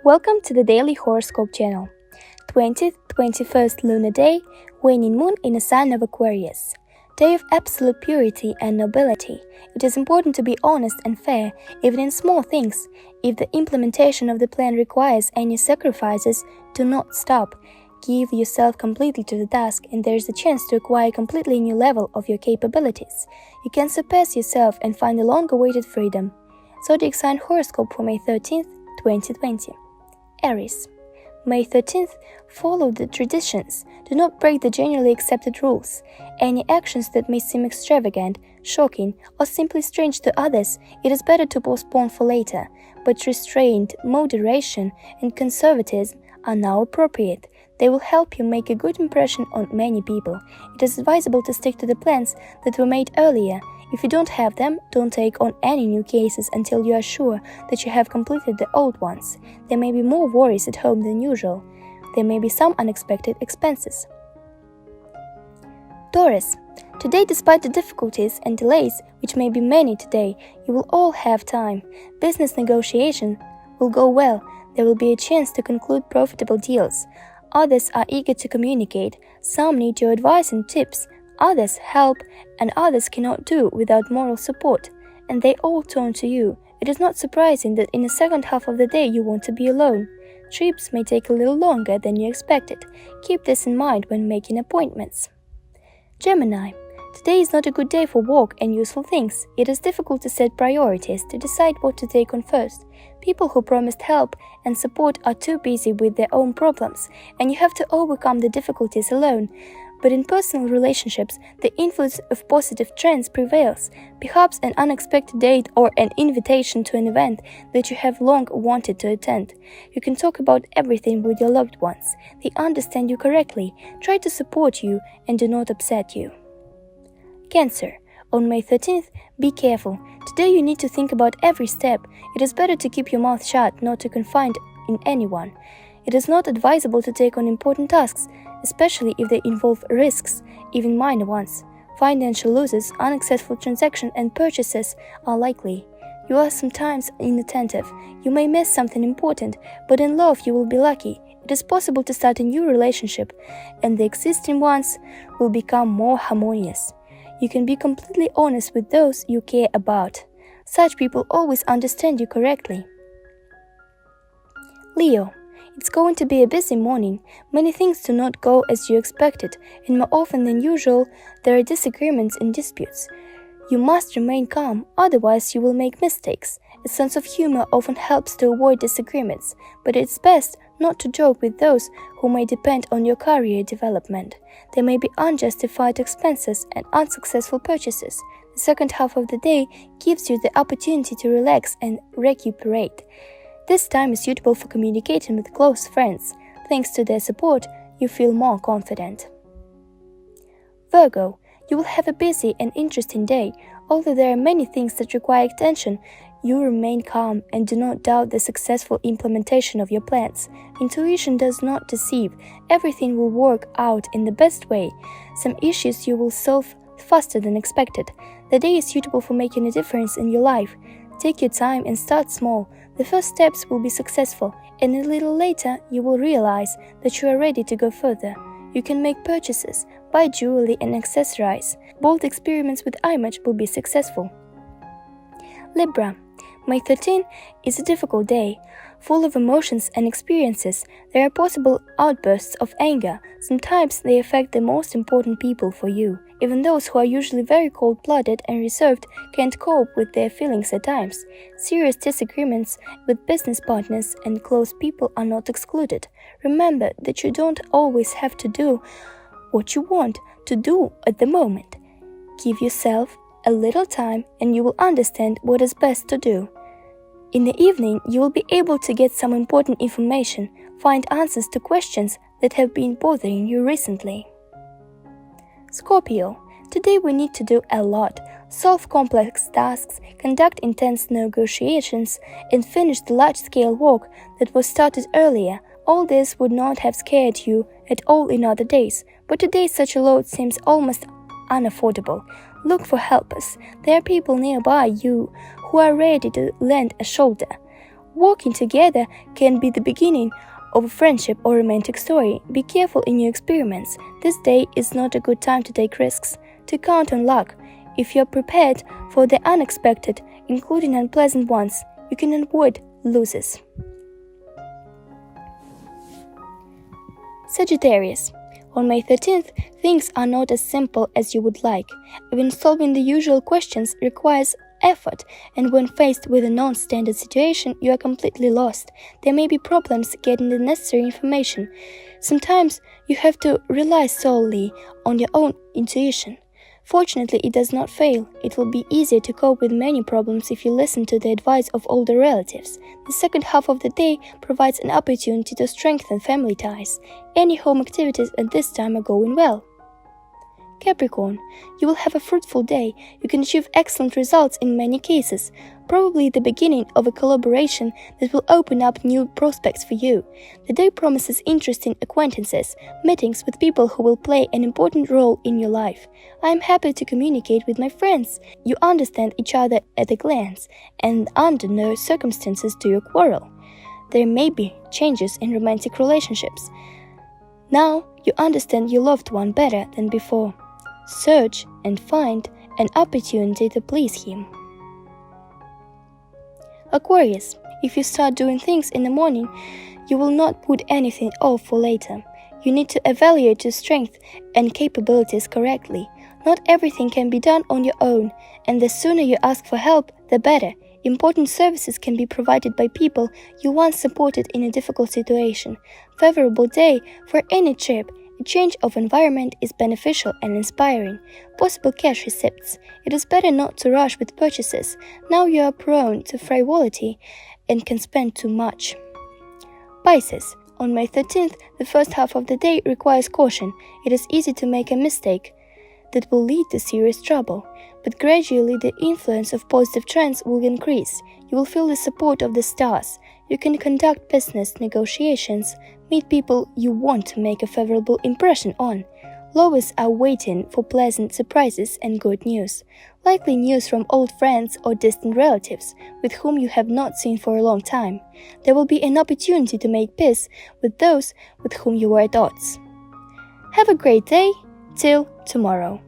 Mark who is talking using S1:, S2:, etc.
S1: Welcome to the Daily Horoscope channel. 20th, 21st lunar day, waning moon in a sign of Aquarius. Day of absolute purity and nobility. It is important to be honest and fair, even in small things. If the implementation of the plan requires any sacrifices, do not stop. Give yourself completely to the task, and there is a chance to acquire a completely new level of your capabilities. You can surpass yourself and find a long-awaited freedom. Zodiac sign horoscope for May 13th, 2020. Aries. May 13th, follow the traditions. Do not break the generally accepted rules. Any actions that may seem extravagant, shocking, or simply strange to others, it is better to postpone for later. But restraint, moderation, and conservatism are now appropriate. They will help you make a good impression on many people. It is advisable to stick to the plans that were made earlier. If you don't have them, don't take on any new cases until you are sure that you have completed the old ones. There may be more worries at home than usual. There may be some unexpected expenses. Taurus. Today, despite the difficulties and delays, which may be many today, you will all have time. Business negotiation will go well. There will be a chance to conclude profitable deals. Others are eager to communicate. Some need your advice and tips. Others help, and others cannot do without moral support, and they all turn to you. It is not surprising that in the second half of the day you want to be alone. Trips may take a little longer than you expected. Keep this in mind when making appointments. Gemini. Today is not a good day for work and useful things. It is difficult to set priorities, to decide what to take on first. People who promised help and support are too busy with their own problems, and you have to overcome the difficulties alone. But in personal relationships, the influence of positive trends prevails. Perhaps an unexpected date or an invitation to an event that you have long wanted to attend. You can talk about everything with your loved ones. They understand you correctly, try to support you, and do not upset you. Cancer. On May 13th, be careful. Today you need to think about every step. It is better to keep your mouth shut, not to confide in anyone. It is not advisable to take on important tasks, especially if they involve risks, even minor ones. Financial losses, unsuccessful transactions, and purchases are likely. You are sometimes inattentive. You may miss something important, but in love you will be lucky. It is possible to start a new relationship, and the existing ones will become more harmonious. You can be completely honest with those you care about. Such people always understand you correctly. Leo. It's going to be a busy morning. Many things do not go as you expected, and more often than usual, there are disagreements and disputes. You must remain calm, otherwise you will make mistakes. A sense of humor often helps to avoid disagreements, but it's best not to joke with those who may depend on your career development. There may be unjustified expenses and unsuccessful purchases. The second half of the day gives you the opportunity to relax and recuperate. This time is suitable for communicating with close friends. Thanks to their support, you feel more confident. Virgo. You will have a busy and interesting day. Although there are many things that require attention, you remain calm and do not doubt the successful implementation of your plans. Intuition does not deceive. Everything will work out in the best way. Some issues you will solve faster than expected. The day is suitable for making a difference in your life. Take your time and start small. The first steps will be successful, and a little later you will realize that you are ready to go further. You can make purchases, buy jewelry and accessorize. Bold experiments with image will be successful. Libra. May 13 is a difficult day, full of emotions and experiences. There are possible outbursts of anger. Sometimes they affect the most important people for you. Even those who are usually very cold-blooded and reserved can't cope with their feelings at times. Serious disagreements with business partners and close people are not excluded. Remember that you don't always have to do what you want to do at the moment. Give yourself a little time and you will understand what is best to do. In the evening, you will be able to get some important information, find answers to questions that have been bothering you recently. Scorpio. Today we need to do a lot. Solve complex tasks, conduct intense negotiations, and finish the large-scale work that was started earlier. All this would not have scared you at all in other days, but today such a load seems almost unaffordable. Look for helpers. There are people nearby you who are ready to lend a shoulder. Working together can be the beginning of a friendship or romantic story. Be careful in your experiments. This day is not a good time to take risks, to count on luck. If you're prepared for the unexpected, including unpleasant ones, you can avoid losses. Sagittarius. On May 13th, things are not as simple as you would like. Even solving the usual questions requires effort, and when faced with a non-standard situation, you are completely lost. There may be problems getting the necessary information. Sometimes you have to rely solely on your own intuition. Fortunately, it does not fail. It will be easier to cope with many problems if you listen to the advice of older relatives. The second half of the day provides an opportunity to strengthen family ties. Any home activities at this time are going well. Capricorn, you will have a fruitful day. You can achieve excellent results in many cases, probably the beginning of a collaboration that will open up new prospects for you. The day promises interesting acquaintances, meetings with people who will play an important role in your life. I am happy to communicate with my friends. You understand each other at a glance, and under no circumstances do you quarrel. There may be changes in romantic relationships. Now you understand your loved one better than before. Search and find an opportunity to please him. Aquarius, if you start doing things in the morning, you will not put anything off for later. You need to evaluate your strengths and capabilities correctly. Not everything can be done on your own, and the sooner you ask for help, the better. Important services can be provided by people you once supported in a difficult situation. Favorable day for any trip. A change of environment is beneficial and inspiring. Possible cash receipts. It is better not to rush with purchases. Now you are prone to frivolity and can spend too much. Pisces. On May 13th, the first half of the day requires caution. It is easy to make a mistake that will lead to serious trouble, but gradually the influence of positive trends will increase. You will feel the support of the stars. You can conduct business negotiations, meet people you want to make a favorable impression on. Lovers are waiting for pleasant surprises and good news. Likely news from old friends or distant relatives with whom you have not seen for a long time. There will be an opportunity to make peace with those with whom you were at odds. Have a great day. Till tomorrow.